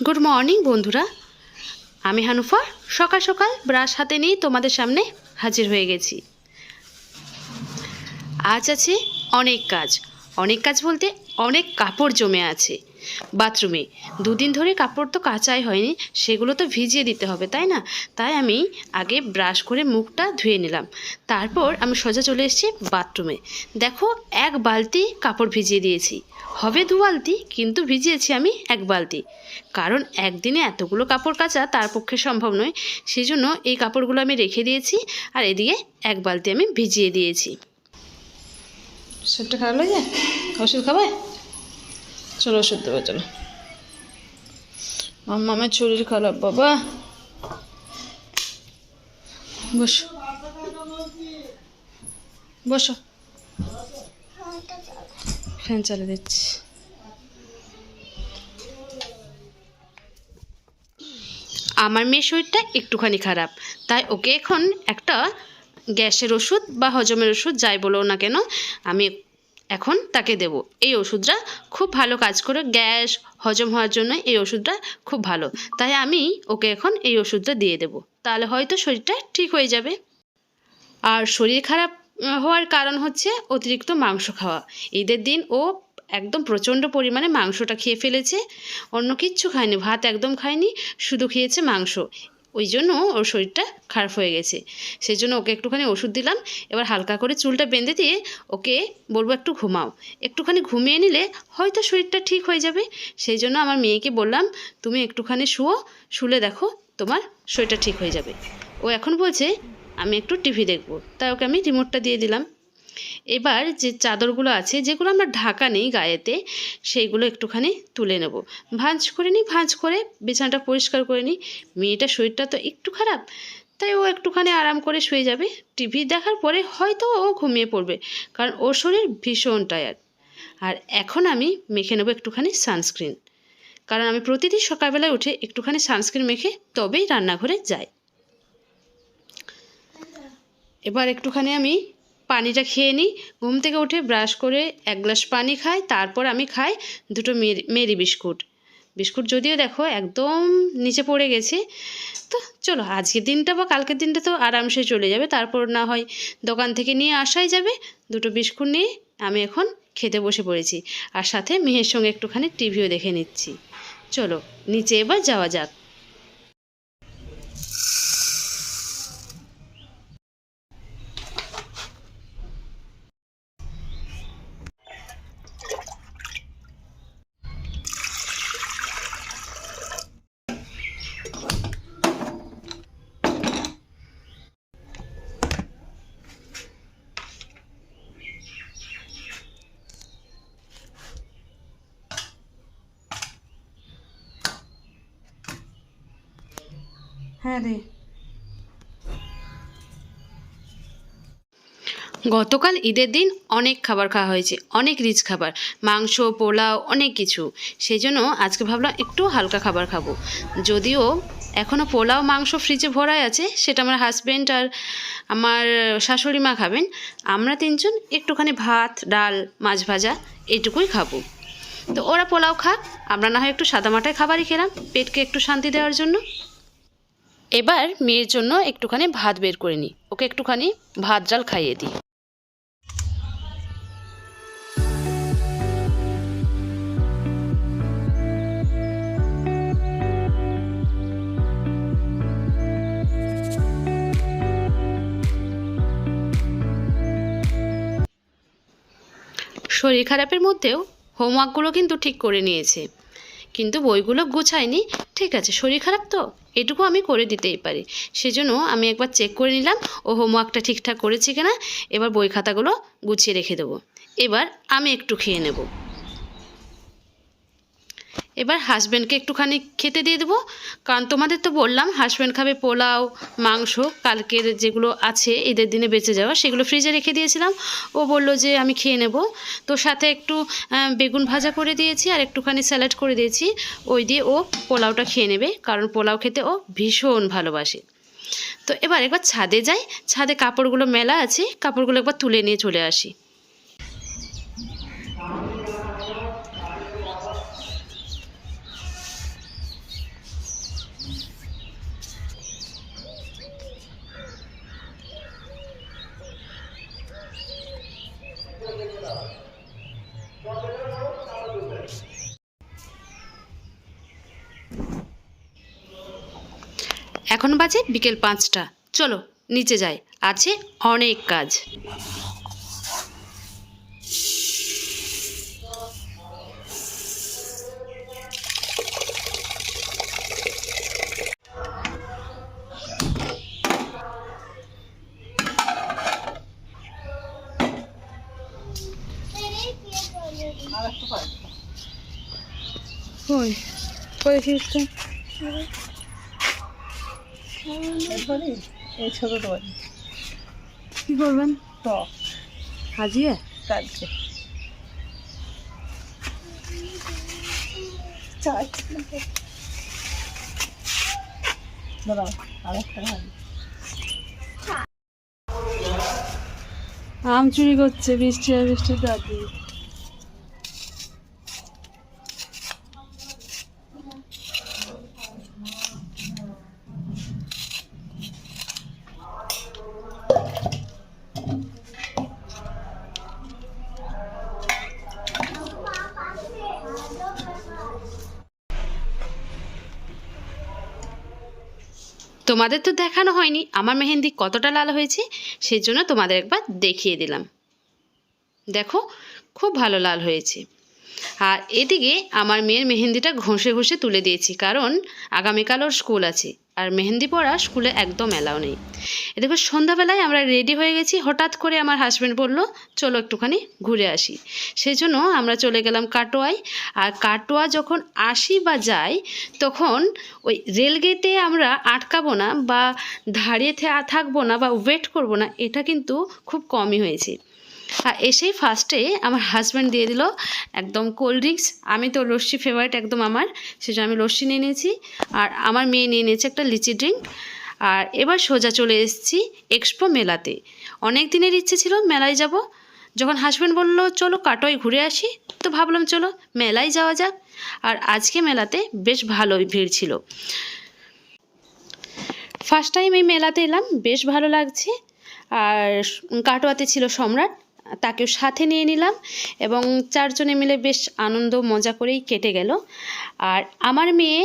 Good morning বন্ধুরা, আমি হানুফা সকাল সকাল ব্রাশ হাতে নিয়ে তোমাদের সামনে হাজির হয়ে গেছি। আজ আছে অনেক কাজ বলতে অনেক কাপড় জমে আছে বাথরুমে। দুদিন ধরে কাপড় তো কাচাই হয়নি, সেগুলো তো ভিজিয়ে দিতে হবে তাই না। তাই আমি আগে ব্রাশ করে মুখটা ধুয়ে নিলাম, তারপর আমি সোজা চলে এসেছি বাথরুমে। দেখো, এক বালতি কাপড় ভিজিয়ে দিয়েছি, হবে 2 বালতি, কিন্তু ভিজিয়েছি আমি 1 বালতি। কারণ একদিনে এতগুলো কাপড় কাচা তার পক্ষে সম্ভব নয়, সেই জন্য এই কাপড়গুলো আমি রেখে দিয়েছি আর এদিকে 1 বালতি আমি ভিজিয়ে দিয়েছি। শরীরটা খারাপ লাগে, ওষুধ খাবে? চলো ওষুধ দেবো, চলো। মামার শরীর খারাপ বাবা, বসো বসো, ফ্যান চালিয়ে দিচ্ছি। আমার মেয়ের শরীরটা একটুখানি খারাপ, তাই ওকে এখন একটা গ্যাসের ওষুধ বা হজমের ওষুধ যাই বলো না কেন আমি এখন তাকে দেব। এই ওষুধটা খুব ভালো কাজ করে, গ্যাস হজম হওয়ার জন্য এই ওষুধটা খুব ভালো, তাই আমি ওকে এখন এই ওষুধটা দিয়ে দেব, তাহলে হয়তো শরীরটা ঠিক হয়ে যাবে। আর শরীর খারাপ হওয়ার কারণ হচ্ছে অতিরিক্ত মাংস খাওয়া। ঈদের দিন ও একদম প্রচণ্ড পরিমাণে মাংসটা খেয়ে ফেলেছে, অন্য কিচ্ছু খায়নি, ভাত একদম খায়নি, শুধু খেয়েছে মাংস। ওই জন্য ওর শরীরটা খারাপ হয়ে গেছে, সেই জন্য ওকে একটুখানি ওষুধ দিলাম। এবার হালকা করে চুলটা বেঁধে দিয়ে ওকে বলবো একটু ঘুমাও, একটুখানি ঘুমিয়ে নিলে হয়তো শরীরটা ঠিক হয়ে যাবে। সেই জন্য আমার মেয়েকে বললাম তুমি একটুখানি শুলে দেখো তোমার শরীরটা ঠিক হয়ে যাবে। ও এখন বলছে আমি একটু টিভি দেখবো, তাই ওকে আমি রিমোটটা দিয়ে দিলাম। এবার যে চাদরগুলো আছে যেগুলো আমার ঢাকা নেই গায়েতে, সেইগুলো একটুখানি তুলে নেব, ভাঁজ করে নিই, ভাঁজ করে বিছানাটা পরিষ্কার করে নিই। মেয়েটার শরীরটা তো একটু খারাপ, তাই ও একটুখানি আরাম করে শুয়ে যাবে। টিভি দেখার পরে হয়তো ও ঘুমিয়ে পড়বে, কারণ ওর শরীর ভীষণ টায়ার্ড। আর এখন আমি মেখে নেবো একটুখানি সানস্ক্রিন, কারণ আমি প্রতিদিন সকালবেলায় উঠে একটুখানি সানস্ক্রিন মেখে তবেই রান্নাঘরে যাই। এবার একটুখানি আমি পানিটা খেয়ে নিই, ঘুম থেকে উঠে ব্রাশ করে 1 গ্লাস পানি খাই, তারপর আমি খাই 2টো মেরি বিস্কুট। বিস্কুট যদিও দেখো একদম নিচে পড়ে গেছে, তো চলো আজকের দিনটা বা কালকের দিনটা তো আরামসে চলে যাবে, তারপর না হয় দোকান থেকে নিয়ে আসাই যাবে। 2টো বিস্কুট নিয়ে আমি এখন খেতে বসে পড়েছি, আর সাথে মেয়ের সঙ্গে একটুখানি টিভিও দেখে নিচ্ছি। চলো নিচে এবার যাওয়া যাক। হ্যাঁ রে, গতকাল ঈদের দিন অনেক খাবার খাওয়া হয়েছে, অনেক রিচ খাবার, মাংস, পোলাও, অনেক কিছু। সেই জন্য আজকে ভাবলাম একটু হালকা খাবার খাবো। যদিও এখনও পোলাও মাংস ফ্রিজে ভরাই আছে, সেটা আমার হাজব্যান্ড আর আমার শাশুড়ি মা খাবেন। আমরা 3জন একটুখানি ভাত, ডাল, মাছ ভাজা এইটুকুই খাবো। তো ওরা পোলাও খাক, আমরা না হয় একটু সাদামাটায় খাবারই খেলাম, পেটকে একটু শান্তি দেওয়ার জন্য। এবার মেয়ের জন্য একটুখানি ভাত বের করে নিই, ওকে একটুখানি ভাত ডাল খাইয়ে দিই। শরীর খারাপের মধ্যেও হোমওয়ার্কগুলো কিন্তু ঠিক করে নিয়েছে, কিন্তু বইগুলো গুছায়নি। ঠিক আছে, শরীর খারাপ তো এটুকু আমি করে দিতেই পারি, সেজন্য আমি একবার চেক করে নিলাম ও হোমওয়ার্কটা ঠিকঠাক করেছে কিনা। এবার বই খাতাগুলো গুছিয়ে রেখে দেবো। এবার আমি একটু খেয়ে নেব। এবার হাজব্যান্ডকে একটুখানি খেতে দিয়ে দেবো, কারণ তোমাদের তো বললাম হাজব্যান্ড খাবে পোলাও, মাংস, কালকের যেগুলো আছে ঈদের দিনে বেঁচে যাওয়া সেগুলো ফ্রিজে রেখে দিয়েছিলাম। ও বলল যে আমি খেয়ে নেব, তো সাথে একটু বেগুন ভাজা করে দিয়েছি আর একটুখানি স্যালাড করে দিয়েছি, ওই দিয়ে ও পোলাওটা খেয়ে নেবে, কারণ পোলাও খেতে ও ভীষণ ভালোবাসে। তো এবার একবার ছাদে যাই, ছাদে কাপড়গুলো মেলা আছে, কাপড়গুলো একবার তুলে নিয়ে চলে আসি। এখন বাজে বিকেল 5টা। চলো নিচে যাই, আছে অনেক কাজ। এই ছোট কি করবেন? টক সাজিয়ে কাটছে আম চুরি করছে বৃষ্টির দাদি। তোমাদের তো দেখানো হয়নি আমার মেহেন্দি কতটা লাল হয়েছে, সেই জন্য তোমাদের একবার দেখিয়ে দিলাম। দেখো খুব ভালো লাল হয়েছে। আর এদিকে আমার মেয়ের মেহেন্দিটা ঘষে ঘষে তুলে দিয়েছি, কারণ আগামীকাল ওর স্কুল আছে আর মেহেন্দি পড়া স্কুলে একদম অ্যালাউ নেই। এদিকে সন্ধ্যাবেলায় আমরা রেডি হয়ে গেছি, হঠাৎ করে আমার হাজব্যান্ড বলল চলো একটুখানি ঘুরে আসি। সেই জন্য আমরা চলে গেলাম কাটোয়ায়। আর কাটোয়া যখন আসি বা যাই তখন ওই রেলগেটে আমরা আটকাবো না বা দাঁড়িয়ে থাকবো না বা ওয়েট করবো না, এটা কিন্তু খুব কমই হয়েছে। আর এসেই ফার্স্টে আমার হাজব্যান্ড দিয়ে দিল একদম কোল্ড ড্রিঙ্কস। আমি তো লস্যি ফেভারিট একদম আমার, সেজন্য আমি লস্যি নিয়ে নিয়েছি। আর আমার মেয়ে নিয়ে নিয়েছে একটা লিচি ড্রিঙ্ক। আর এবার সোজা চলে এসেছি এক্সপো মেলাতে। অনেক দিনের ইচ্ছে ছিল মেলায় যাব। যখন হাজব্যান্ড বলল চলো কাটোয় ঘুরে আসি, তো ভাবলাম চলো মেলায় যাওয়া যাক। আর আজকে মেলাতে বেশ ভালোই ভিড় ছিল। ফার্স্ট টাইম এই মেলাতে এলাম, বেশ ভালো লাগছে। আর কাটোয়াতে ছিল সম্রাট, তাকেও সাথে নিয়ে নিলাম এবং 4 জনে মিলে বেশ আনন্দ মজা করেই কেটে গেল। আর আমার মেয়ে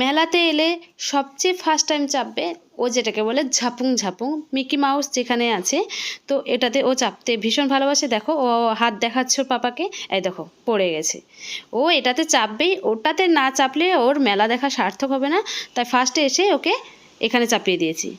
মেলাতে এলে সবচেয়ে ফার্স্ট টাইম চাপবে ও যেটাকে বলে ঝাপুং ঝাপুং, মিকি মাউস যেখানে আছে, তো এটাতে ও চাপতে ভীষণ ভালোবাসে। দেখো ও হাত দেখাচ্ছে ওর পাপাকে, এই দেখো পড়ে গেছে। ও এটাতে চাপবেই, ওটাতে না চাপলে ওর মেলা দেখা সার্থক হবে না, তাই ফার্স্টে এসে ওকে এখানে চাপিয়ে দিয়েছি।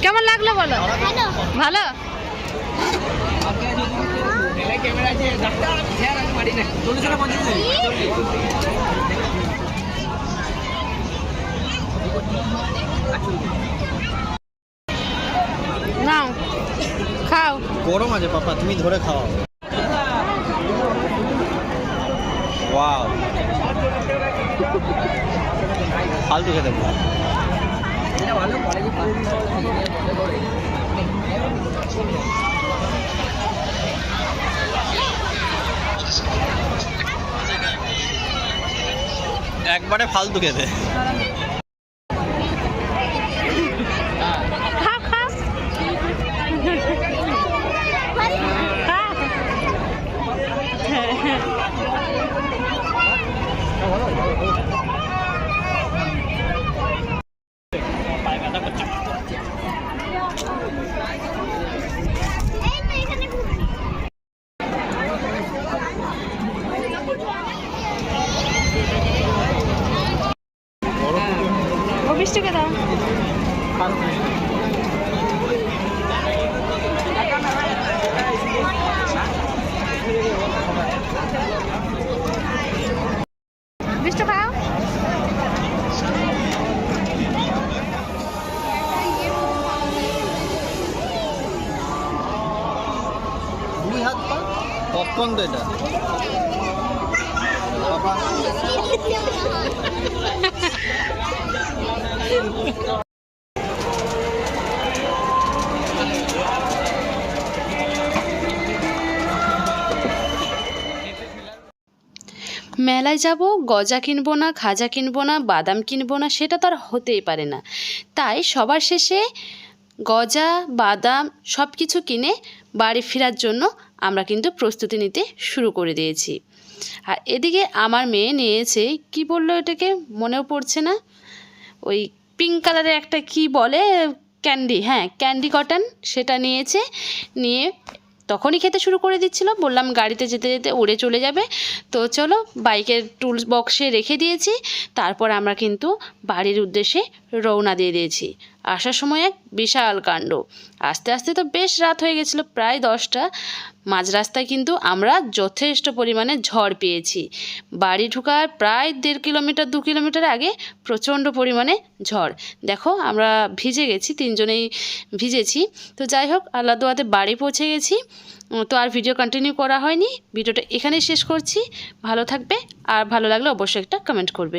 কেমন লাগলো বলো? ভালো। নাও খাও। গরম আছে পাপা, তুমি ধরে খাও। ওয়াও, ফালতু খেতে পারো। একবারে ফালতু খেতে। মিষ্টিকে দাও। পপকর্ন তো এটা পাপা মেলায় যাব, গজা কিনবো না, খাজা কিনবো না, বাদাম কিনবো না, সেটা তো আর হতেই পারে না। তাই সবার শেষে গজা, বাদাম সব কিছু কিনে বাড়ি ফেরার জন্য আমরা কিন্তু প্রস্তুতি নিতে শুরু করে দিয়েছি। আর এদিকে আমার মেয়ে নিয়েছে, কি বললো এটাকে মনেও পড়ছে না, ওই পিঙ্ক কালারের একটা কি বলে ক্যান্ডি, হ্যাঁ ক্যান্ডি কটন, সেটা নিয়েছে। নিয়ে তখনই খেতে শুরু করে দিচ্ছিল, বললাম গাড়িতে যেতে যেতে উড়ে চলে যাবে। তো চলো বাইকের টুলস বক্সে রেখে দিয়েছি। তারপর আমরা কিন্তু বাড়ির উদ্দেশ্যে রওনা দিয়ে দিয়েছি। আসার সময় এক বিশাল কাণ্ড, আস্তে আস্তে তো বেশ রাত হয়ে গেছিলো, প্রায় 10টা। মাঝ রাস্তায় কিন্তু আমরা যথেষ্ট পরিমাণে ঝড় পেয়েছি। বাড়ি ঢোকার প্রায় 1.5 কিলোমিটার 2 কিলোমিটার আগে প্রচণ্ড পরিমাণে ঝড়। দেখো আমরা ভিজে গেছি, 3 জনেই ভিজেছি। তো যাই হোক, আল্লাহ দোয়াতে বাড়ি পৌঁছে গেছি। তো আর ভিডিও কন্টিনিউ করা হয়নি, ভিডিওটা এখানেই শেষ করছি। ভালো থাকবে, আর ভালো লাগলে অবশ্যই একটা কমেন্ট করবে।